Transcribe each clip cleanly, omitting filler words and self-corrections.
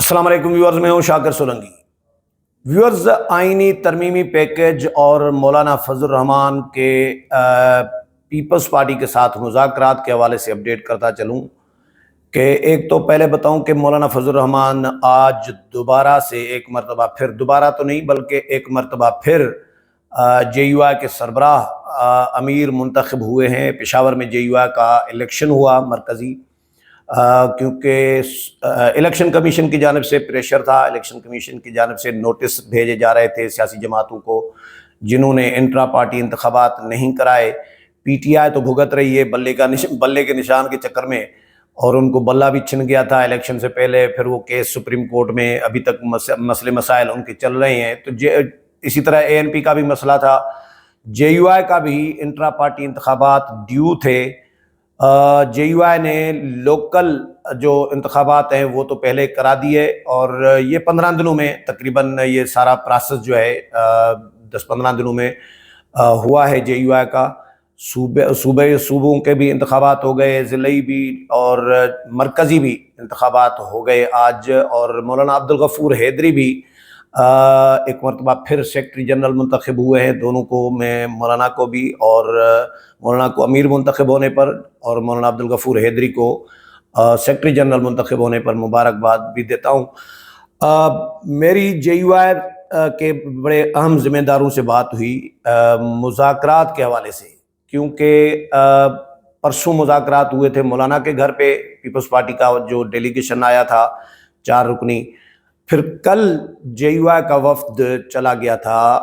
السلام علیکم ویورز، میں ہوں شاکر سولنگی۔ ویورز، آئینی ترمیمی پیکج اور مولانا فضل الرحمان کے پیپلز پارٹی کے ساتھ مذاکرات کے حوالے سے اپڈیٹ کرتا چلوں کہ ایک تو پہلے بتاؤں کہ مولانا فضل الرحمان آج دوبارہ سے ایک مرتبہ پھر، دوبارہ تو نہیں بلکہ ایک مرتبہ پھر جے یو آئی کے سربراہ امیر منتخب ہوئے ہیں۔ پشاور میں جے یو آئی کا الیکشن ہوا مرکزی، کیونکہ الیکشن کمیشن کی جانب سے پریشر تھا، الیکشن کمیشن کی جانب سے نوٹس بھیجے جا رہے تھے سیاسی جماعتوں کو جنہوں نے انٹرا پارٹی انتخابات نہیں کرائے۔ پی ٹی آئی تو بھگت رہی ہے بلے کے نشان کے چکر میں، اور ان کو بلہ بھی چھن گیا تھا الیکشن سے پہلے، پھر وہ کیس سپریم کورٹ میں ابھی تک مسئلے مسائل ان کے چل رہے ہیں۔ تو اسی طرح اے این پی کا بھی مسئلہ تھا، جے یو آئی کا بھی انٹرا پارٹی انتخابات ڈیو تھے۔ جے یو آئی نے لوکل جو انتخابات ہیں وہ تو پہلے کرا دیے، اور یہ 15 دنوں میں تقریباً یہ سارا پروسیس جو ہے 10-15 دنوں میں ہوا ہے۔ جے یو آئی کا صوبوں کے بھی انتخابات ہو گئے، ضلعی بھی اور مرکزی بھی انتخابات ہو گئے آج، اور مولانا عبدالغفور حیدری بھی ایک مرتبہ پھر سیکرٹری جنرل منتخب ہوئے ہیں۔ دونوں کو میں مولانا کو بھی اور مولانا کو امیر منتخب ہونے پر اور مولانا عبدالغفور حیدری کو سیکرٹری جنرل منتخب ہونے پر مبارکباد بھی دیتا ہوں۔ میری جے یو آئی کے بڑے اہم ذمہ داروں سے بات ہوئی مذاکرات کے حوالے سے، کیونکہ پرسوں مذاکرات ہوئے تھے مولانا کے گھر پہ، پیپلز پارٹی کا جو ڈیلیگیشن آیا تھا 4 رکنی، پھر کل جے یو آئی کا وفد چلا گیا تھا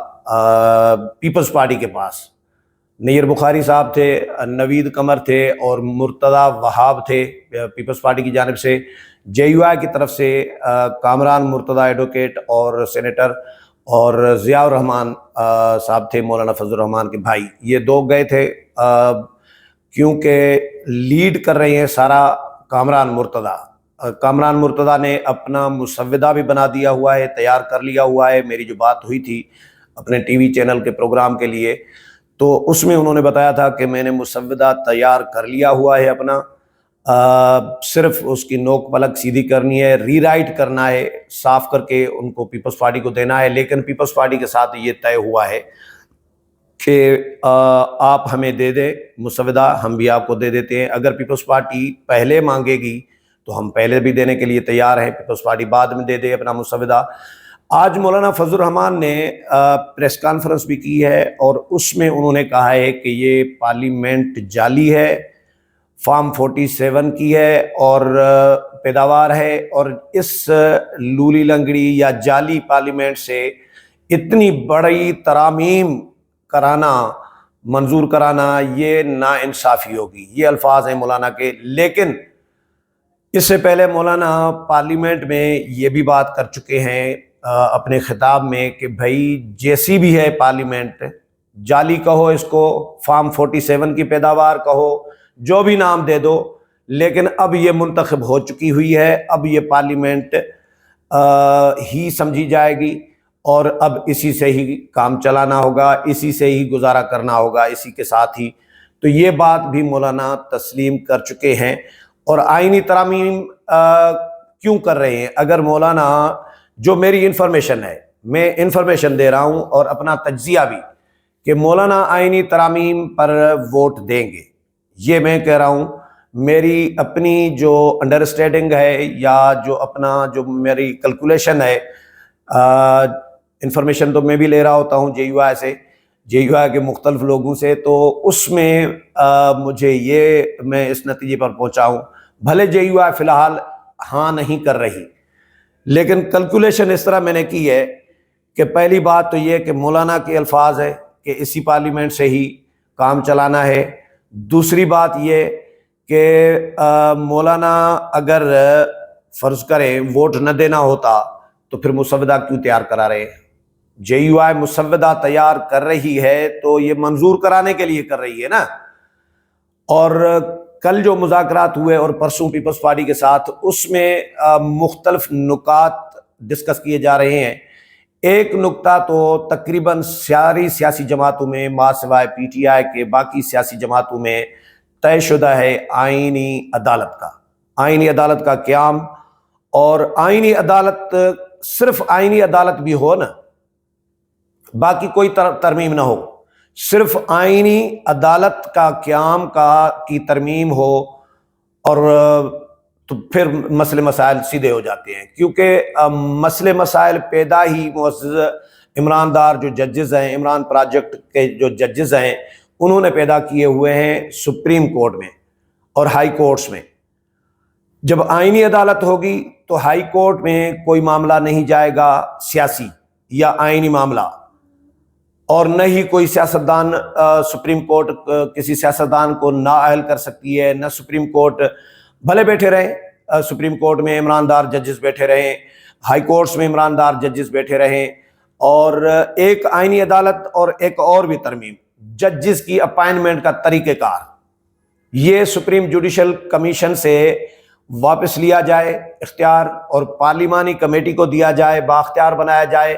پیپلز پارٹی کے پاس۔ نیر بخاری صاحب تھے، نوید قمر تھے اور مرتضی وہاب تھے پیپلز پارٹی کی جانب سے۔ جے یو آئی کی طرف سے کامران مرتضی ایڈوکیٹ اور سینیٹر، اور ضیاء الرحمان صاحب تھے مولانا فضل الرحمان کے بھائی، یہ 2 گئے تھے، کیونکہ لیڈ کر رہے ہیں سارا کامران مرتضی نے اپنا مسودہ بھی بنا دیا ہوا ہے، تیار کر لیا ہوا ہے۔ میری جو بات ہوئی تھی اپنے ٹی وی چینل کے پروگرام کے لیے، تو اس میں انہوں نے بتایا تھا کہ میں نے مسودہ تیار کر لیا ہوا ہے اپنا، صرف اس کی نوک پلک سیدھی کرنی ہے، ری رائٹ کرنا ہے، صاف کر کے ان کو پیپلز پارٹی کو دینا ہے۔ لیکن پیپلز پارٹی کے ساتھ یہ طے ہوا ہے کہ آپ ہمیں دے دیں مسودہ، ہم بھی آپ کو دے دیتے ہیں۔ اگر پیپلز پارٹی پہلے مانگے گی تو ہم پہلے بھی دینے کے لیے تیار ہیں، پیپلز پارٹی بعد میں دے دے اپنا مسودہ۔ آج مولانا فضل الرحمان نے پریس کانفرنس بھی کی ہے، اور اس میں انہوں نے کہا ہے کہ یہ پارلیمنٹ جعلی ہے، فارم 47 کی ہے اور پیداوار ہے، اور اس لولی لنگڑی یا جعلی پارلیمنٹ سے اتنی بڑی ترامیم منظور کرانا یہ ناانصافی ہوگی۔ یہ الفاظ ہیں مولانا کے۔ لیکن اس سے پہلے مولانا پارلیمنٹ میں یہ بھی بات کر چکے ہیں اپنے خطاب میں کہ بھائی جیسی بھی ہے پارلیمنٹ، جعلی کہو اس کو، فارم 47 کی پیداوار کہو، جو بھی نام دے دو، لیکن اب یہ منتخب ہو چکی ہوئی ہے، اب یہ پارلیمنٹ ہی سمجھی جائے گی، اور اب اسی سے ہی کام چلانا ہوگا، اسی سے ہی گزارا کرنا ہوگا، اسی کے ساتھ ہی۔ تو یہ بات بھی مولانا تسلیم کر چکے ہیں۔ اور آئینی ترامیم کیوں کر رہے ہیں؟ اگر مولانا، جو میری انفارمیشن ہے، میں انفارمیشن دے رہا ہوں اور اپنا تجزیہ بھی، کہ مولانا آئینی ترامیم پر ووٹ دیں گے، یہ میں کہہ رہا ہوں۔ میری اپنی جو انڈرسٹینڈنگ ہے یا جو میری کیلکولیشن ہے، انفارمیشن تو میں بھی لے رہا ہوتا ہوں جے یو آئی سے، جے یو آئی کے مختلف لوگوں سے، تو اس میں میں اس نتیجے پر پہنچا ہوں۔ بھلے جے یو آئی فی الحال ہاں نہیں کر رہی، لیکن کیلکولیشن اس طرح میں نے کی ہے کہ پہلی بات تو یہ کہ مولانا کے الفاظ ہے کہ اسی پارلیمنٹ سے ہی کام چلانا ہے۔ دوسری بات یہ کہ مولانا اگر فرض کریں ووٹ نہ دینا ہوتا تو پھر مسودہ کیوں تیار کرا رہے ہیں؟ جے یو آئی مسودہ تیار کر رہی ہے تو یہ منظور کرانے کے لیے کر رہی ہے نا۔ اور کل جو مذاکرات ہوئے اور پرسوں پیپلز پارٹی کے ساتھ، اس میں مختلف نکات ڈسکس کیے جا رہے ہیں۔ ایک نکتہ تو تقریباً ساری سیاسی جماعتوں میں ماں سوائے پی ٹی آئی کے باقی سیاسی جماعتوں میں طے شدہ ہے آئینی عدالت کا قیام، اور آئینی عدالت صرف آئینی عدالت بھی ہو نا، باقی کوئی ترمیم نہ ہو، صرف آئینی عدالت کا قیام کی ترمیم ہو، اور تو پھر مسئلے مسائل سیدھے ہو جاتے ہیں، کیونکہ مسئلے مسائل پیدا ہی معزز عمران دار جو ججز ہیں، عمران پروجیکٹ کے جو ججز ہیں، انہوں نے پیدا کیے ہوئے ہیں سپریم کورٹ میں اور ہائی کورٹس میں۔ جب آئینی عدالت ہوگی تو ہائی کورٹ میں کوئی معاملہ نہیں جائے گا سیاسی یا آئینی معاملہ، اور نہ ہی کوئی سیاستدان سپریم کورٹ کسی سیاستدان کو نااہل کر سکتی ہے، نہ سپریم کورٹ بھلے بیٹھے رہیں، سپریم کورٹ میں عمران دار ججز بیٹھے رہیں، ہائی کورٹس میں عمران دار ججز بیٹھے رہیں، اور ایک آئینی عدالت اور ایک اور بھی ترمیم، ججز کی اپائنٹمنٹ کا طریقہ کار، یہ سپریم جوڈیشل کمیشن سے واپس لیا جائے اختیار، اور پارلیمانی کمیٹی کو دیا جائے، بااختیار بنایا جائے،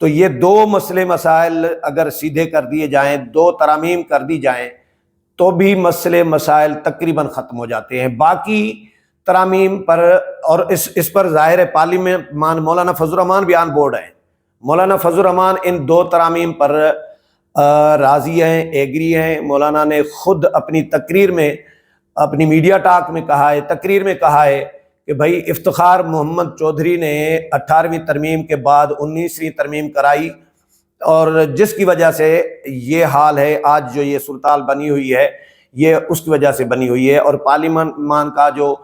تو یہ دو مسئلے مسائل اگر سیدھے کر دیے جائیں، دو ترامیم کر دی جائیں، تو بھی مسئلے مسائل تقریباً ختم ہو جاتے ہیں۔ باقی ترامیم پر، اور اس پر ظاہر ہے پارلیمان مولانا فضل الرحمان بھی آن بورڈ ہیں، مولانا فضل الرحمان ان دو ترامیم پر راضی ہیں، ایگری ہیں۔ مولانا نے خود اپنی تقریر میں، اپنی میڈیا ٹاک میں کہا ہے، تقریر میں کہا ہے کہ بھائی افتخار محمد چودھری نے 18ویں ترمیم کے بعد 19ویں ترمیم کرائی، اور جس کی وجہ سے یہ حال ہے، آج جو یہ صورتحال بنی ہوئی ہے، یہ اس کی وجہ سے بنی ہوئی ہے، اور پارلیمان کا جو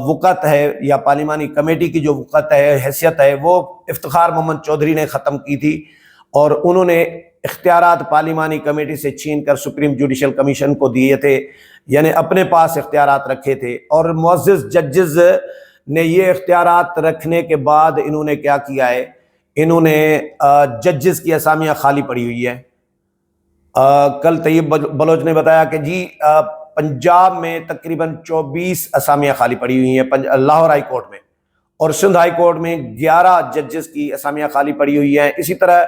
وقت ہے یا پارلیمانی کمیٹی کی جو وقت ہے، حیثیت ہے، وہ افتخار محمد چودھری نے ختم کی تھی، اور انہوں نے اختیارات پارلیمانی کمیٹی سے چھین کر سپریم جوڈیشل کمیشن کو دیے تھے، یعنی اپنے پاس اختیارات رکھے تھے۔ اور معزز ججز نے یہ اختیارات رکھنے کے بعد انہوں نے کیا کیا ہے، انہوں نے ججز کی اسامیاں خالی پڑی ہوئی ہیں۔ کل طیب بلوچ نے بتایا کہ جی پنجاب میں تقریباً 24 اسامیاں خالی پڑی ہوئی ہیں لاہور ہائی کورٹ میں، اور سندھ ہائی کورٹ میں 11 ججز کی اسامیاں خالی پڑی ہوئی ہیں۔ اسی طرح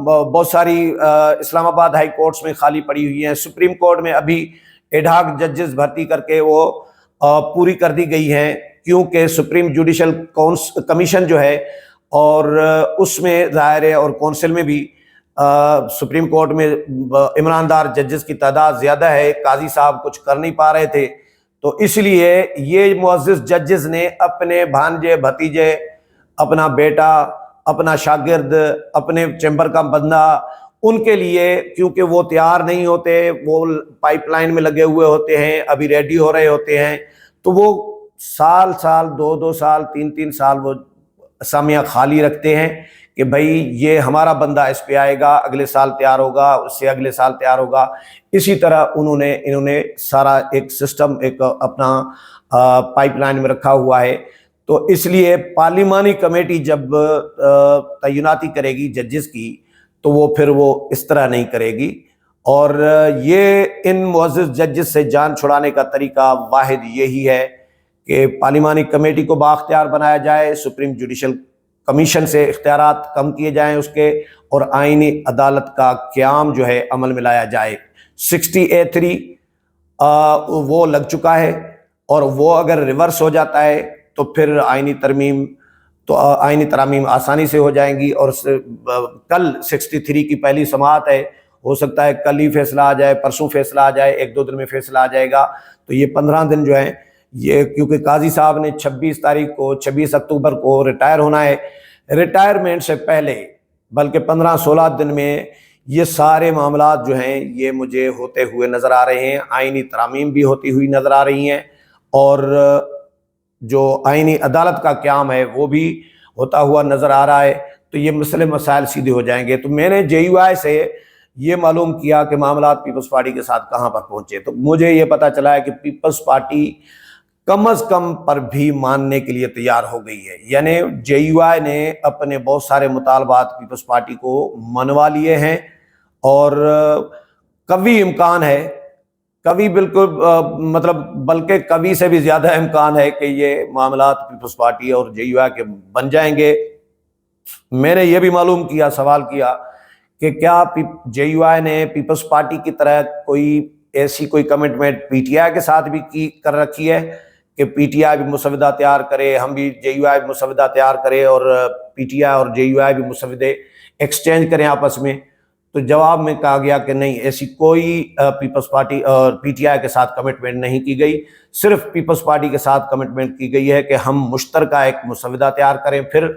بہت ساری اسلام آباد ہائی کورٹس میں خالی پڑی ہوئی ہیں۔ سپریم کورٹ میں ابھی ایڈھاک ججز بھرتی کر کے وہ پوری کر دی گئی ہیں، کیونکہ سپریم جوڈیشل کمیشن جو ہے، اور اس میں ظاہر ہے، اور کونسل میں بھی سپریم کورٹ میں عمران دار ججز کی تعداد زیادہ ہے، قاضی صاحب کچھ کر نہیں پا رہے تھے، تو اس لیے یہ معزز ججز نے اپنے بھانجے بھتیجے، اپنا بیٹا، اپنا شاگرد، اپنے چیمبر کا بندہ، ان کے لیے، کیونکہ وہ تیار نہیں ہوتے، وہ پائپ لائن میں لگے ہوئے ہوتے ہیں، ابھی ریڈی ہو رہے ہوتے ہیں، تو وہ سال 2 سال 3 سال وہ اسامیاں خالی رکھتے ہیں کہ بھائی یہ ہمارا بندہ اس پہ آئے گا، اگلے سال تیار ہوگا، اس سے اگلے سال تیار ہوگا۔ اسی طرح انہوں نے سارا ایک سسٹم ایک اپنا پائپ لائن میں رکھا ہوا ہے۔ تو اس لیے پارلیمانی کمیٹی جب تعیناتی کرے گی ججز کی، تو وہ پھر وہ اس طرح نہیں کرے گی، اور یہ ان معزز ججز سے جان چھڑانے کا طریقہ واحد یہی ہے کہ پارلیمانی کمیٹی کو بااختیار بنایا جائے، سپریم جوڈیشل کمیشن سے اختیارات کم کیے جائیں اس کے، اور آئینی عدالت کا قیام جو ہے عمل میں لایا جائے۔ 60A3 وہ لگ چکا ہے، اور وہ اگر ریورس ہو جاتا ہے تو پھر آئینی ترامیم آسانی سے ہو جائیں گی۔ اور کل 63 کی پہلی سماعت ہے، ہو سکتا ہے کل ہی فیصلہ آ جائے، پرسوں فیصلہ آ جائے، 1-2 دن میں فیصلہ آ جائے گا۔ تو یہ 15 دن جو ہیں، یہ کیونکہ قاضی صاحب نے 26 اکتوبر کو ریٹائر ہونا ہے، ریٹائرمنٹ سے پہلے بلکہ 15-16 دن میں یہ سارے معاملات جو ہیں یہ مجھے ہوتے ہوئے نظر آ رہے ہیں، آئینی ترامیم بھی ہوتی ہوئی نظر آ رہی ہیں، اور جو آئینی عدالت کا قیام ہے وہ بھی ہوتا ہوا نظر آ رہا ہے۔ تو یہ مسئلے مسائل سیدھے ہو جائیں گے۔ تو میں نے JUI سے یہ معلوم کیا کہ معاملات پیپلز پارٹی کے ساتھ کہاں پر پہنچے، تو مجھے یہ پتہ چلا ہے کہ پیپلز پارٹی کم از کم پر بھی ماننے کے لیے تیار ہو گئی ہے، یعنی JUI نے اپنے بہت سارے مطالبات پیپلز پارٹی کو منوا لیے ہیں، اور قوی امکان ہے، قوی بالکل مطلب بلکہ قوی سے بھی زیادہ امکان ہے کہ یہ معاملات پیپلز پارٹی اور JUI کے بن جائیں گے۔ میں نے یہ بھی معلوم کیا، سوال کیا کہ کیا JUI نے پیپلز پارٹی کی طرح کوئی ایسی کوئی کمٹمنٹ PTI کے ساتھ بھی کر رکھی ہے کہ پی ٹی آئی بھی مسودہ تیار کرے، ہم بھی جے یو آئی بھی مسودہ تیار کرے، اور پی ٹی آئی اور جے یو آئی بھی مسودے ایکسچینج کریں آپس میں، تو جواب میں کہا گیا کہ نہیں، ایسی کوئی پیپلز پارٹی اور پی ٹی آئی کے ساتھ کمٹمنٹ نہیں کی گئی، صرف پیپلز پارٹی کے ساتھ کمٹمنٹ کی گئی ہے کہ ہم مشترکہ ایک مسودہ تیار کریں، پھر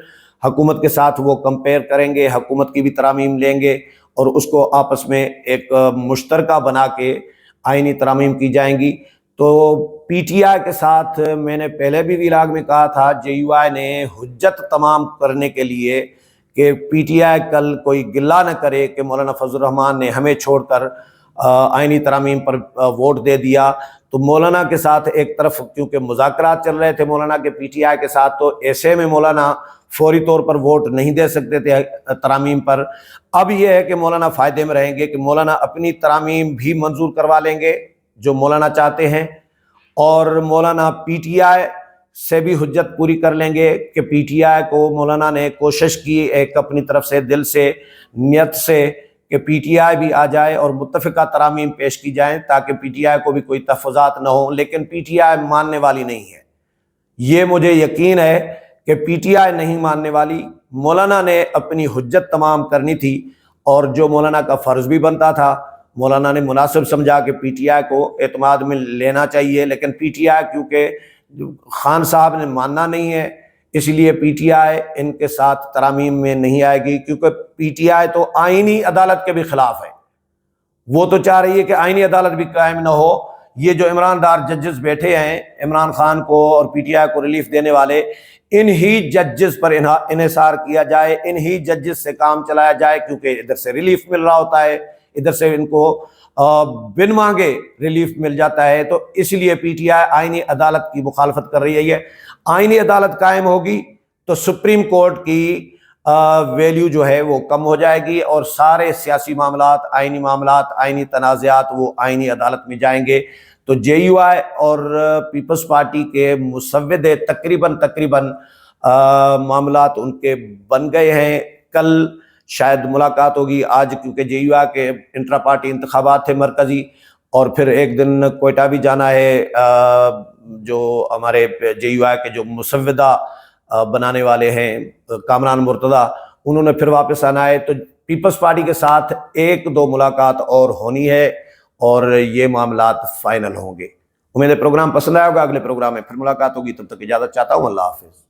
حکومت کے ساتھ وہ کمپیئر کریں گے، حکومت کی بھی ترامیم لیں گے اور اس کو آپس میں ایک مشترکہ بنا کے آئینی ترامیم کی جائیں گی۔ تو پی ٹی آئی کے ساتھ میں نے پہلے بھی ویلاگ میں کہا تھا، جے یو آئی نے حجت تمام کرنے کے لیے کہ پی ٹی آئی کل کوئی گلہ نہ کرے کہ مولانا فضل الرحمان نے ہمیں چھوڑ کر آئینی ترامیم پر ووٹ دے دیا، تو مولانا کے ساتھ ایک طرف کیونکہ مذاکرات چل رہے تھے مولانا کے پی ٹی آئی کے ساتھ، تو ایسے میں مولانا فوری طور پر ووٹ نہیں دے سکتے تھے ترامیم پر۔ اب یہ ہے کہ مولانا فائدے میں رہیں گے کہ مولانا اپنی ترامیم بھی منظور کروا لیں گے جو مولانا چاہتے ہیں، اور مولانا پی ٹی آئی سے بھی حجت پوری کر لیں گے کہ پی ٹی آئی کو مولانا نے کوشش کی ایک اپنی طرف سے دل سے نیت سے کہ پی ٹی آئی بھی آ جائے اور متفقہ ترامیم پیش کی جائیں تاکہ پی ٹی آئی کو بھی کوئی تحفظات نہ ہوں، لیکن پی ٹی آئی ماننے والی نہیں ہے، یہ مجھے یقین ہے کہ پی ٹی آئی نہیں ماننے والی۔ مولانا نے اپنی حجت تمام کرنی تھی، اور جو مولانا کا فرض بھی بنتا تھا، مولانا نے مناسب سمجھا کہ پی ٹی آئی کو اعتماد میں لینا چاہیے، لیکن پی ٹی آئی کیونکہ خان صاحب نے ماننا نہیں ہے، اس لیے پی ٹی آئی ان کے ساتھ ترامیم میں نہیں آئے گی، کیونکہ پی ٹی آئی تو آئینی عدالت کے بھی خلاف ہے، وہ تو چاہ رہی ہے کہ آئینی عدالت بھی قائم نہ ہو۔ یہ جو عمران دار ججز بیٹھے ہیں، عمران خان کو اور پی ٹی آئی کو ریلیف دینے والے، انہی ججز پر انحصار کیا جائے، انہی ججز سے کام چلایا جائے، کیونکہ ادھر سے ریلیف مل رہا ہوتا ہے، ادھر سے ان کو بن مانگے ریلیف مل جاتا ہے، تو اس لیے پی ٹی آئی آئینی عدالت کی مخالفت کر رہی ہے۔ آئینی عدالت قائم ہوگی تو سپریم کورٹ کی ویلیو جو ہے وہ کم ہو جائے گی، اور سارے سیاسی معاملات، آئینی تنازعات وہ آئینی عدالت میں جائیں گے۔ تو جے یو آئی اور پیپلز پارٹی کے مسودے تقریباً معاملات ان کے بن گئے ہیں۔ کل شاید ملاقات ہوگی، آج کیونکہ جے یو آئی کے انٹرا پارٹی انتخابات تھے مرکزی، اور پھر ایک دن کوئٹہ بھی جانا ہے۔ جو ہمارے جے یو آئی کے جو مسودہ بنانے والے ہیں کامران مرتضیٰ، انہوں نے پھر واپس آنا ہے، تو پیپلز پارٹی کے ساتھ ایک دو ملاقات اور ہونی ہے، اور یہ معاملات فائنل ہوں گے۔ امید ہے پروگرام پسند آئے ہوگا، اگلے پروگرام میں پھر ملاقات ہوگی، تب تک اجازت چاہتا ہوں، اللہ حافظ۔